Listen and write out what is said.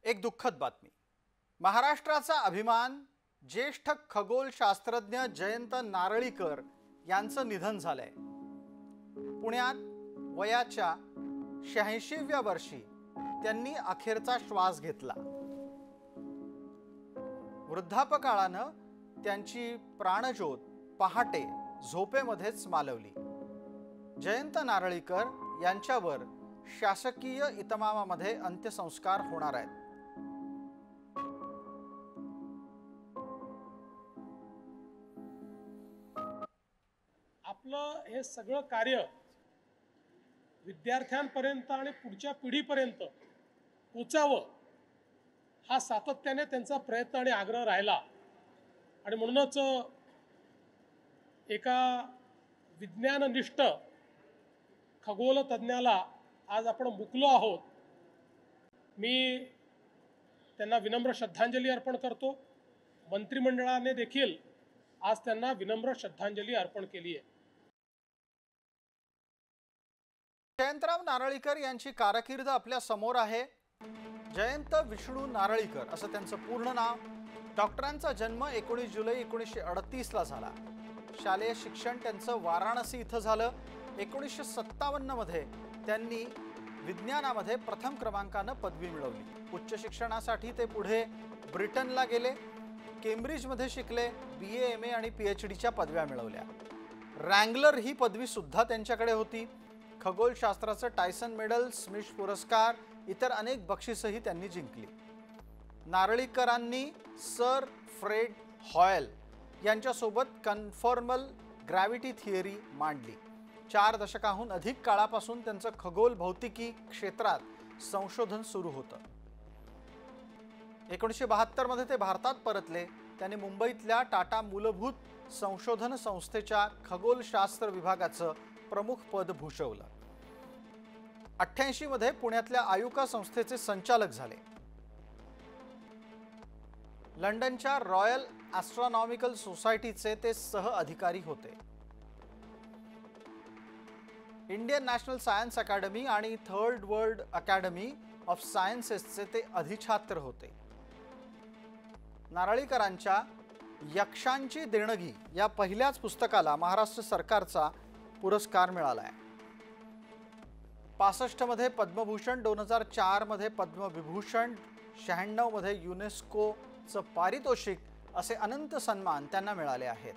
एक दुःखद बातमी। महाराष्ट्राचा अभिमान ज्येष्ठ खगोलशास्त्रज्ञ जयंत नारळीकर यांचं निधन झालंय। पुण्यात वयाच्या 86व्या वर्षी त्यांनी अखेरचा श्वास घेतला। वृद्धापकाळानं त्यांची प्राणज्योत पहाटे झोपेमध्येच मालवली। जयंत नारळीकर यांच्यावर शासकीय इतमामामध्ये अंत्यसंस्कार होणार आहेत। आपलं हे सगळं कार्य विद्यार्थ्यांपर्यंत आणि पुढच्या पिढीपर्यंत पोचावं हा सातत्याने त्यांचा प्रयत्न आणि आग्रह राहिला। आणि म्हणूनच एका विज्ञाननिष्ठ खगोल तज्ञाला आज आपण मुकलो आहोत। मी त्यांना विनम्र श्रद्धांजली अर्पण करतो। मंत्रिमंडळाने देखील आज त्यांना विनम्र श्रद्धांजली अर्पण केली आहे। जयंतराव नारळीकर यांची कारकीर्द आपल्या समोर आहे। जयंत विष्णू नारळीकर असं त्यांचं पूर्ण नाव। डॉक्टरांचा जन्म 19 जुलै 1938 ला झाला। शालेय शिक्षण त्यांचं वाराणसी इथं झालं। 1957 मध्ये त्यांनी विज्ञानामध्ये प्रथम क्रमांकानं पदवी मिळवली। उच्च शिक्षणासाठी ते पुढे ब्रिटनला गेले। केम्ब्रिजमध्ये शिकले। BA MA आणि PhDच्या पदव्या मिळवल्या। रँगलर ही पदवी सुद्धा त्यांच्याकडे होती। खगोलशास्त्राचं टायसन मेडल, स्मिथ पुरस्कार, इतर अनेक बक्षिसही त्यांनी जिंकली। नारळीकरांनी सर फ्रेड हॉयल यांच्यासोबत कन्फॉर्मल ग्रॅव्हिटी थिअरी मांडली। 4 दशकाहून अधिक काळापासून त्यांचं खगोल भौतिकी क्षेत्रात संशोधन सुरू होतं। 1972 मध्ये ते भारतात परतले। त्यांनी मुंबईतल्या टाटा मूलभूत संशोधन संस्थेच्या खगोलशास्त्र विभागाचं प्रमुख पद भूषवलं। 88 मध्ये पुण्यातल्या आयुका संस्थेचे संचालक झाले। लंडनच्या रॉयल ॲस्ट्रॉनॉमिकल सोसायटीचे ते सह अधिकारी होते। इंडियन नॅशनल सायन्स अकॅडमी आणि थर्ड वर्ल्ड अकॅडमी ऑफ सायन्सेसचे ते अधिछात्र होते। नारळीकरांच्या यक्षांची देणगी या पहिल्याच पुस्तकाला महाराष्ट्र सरकारचा पुरस्कार मिळाला आहे। 65 मध्ये पद्मभूषण, 2004 मध्ये पद्मविभूषण, 96 मध्ये युनेस्कोचं पारितोषिक असे अनंत सन्मान त्यांना मिळाले आहेत।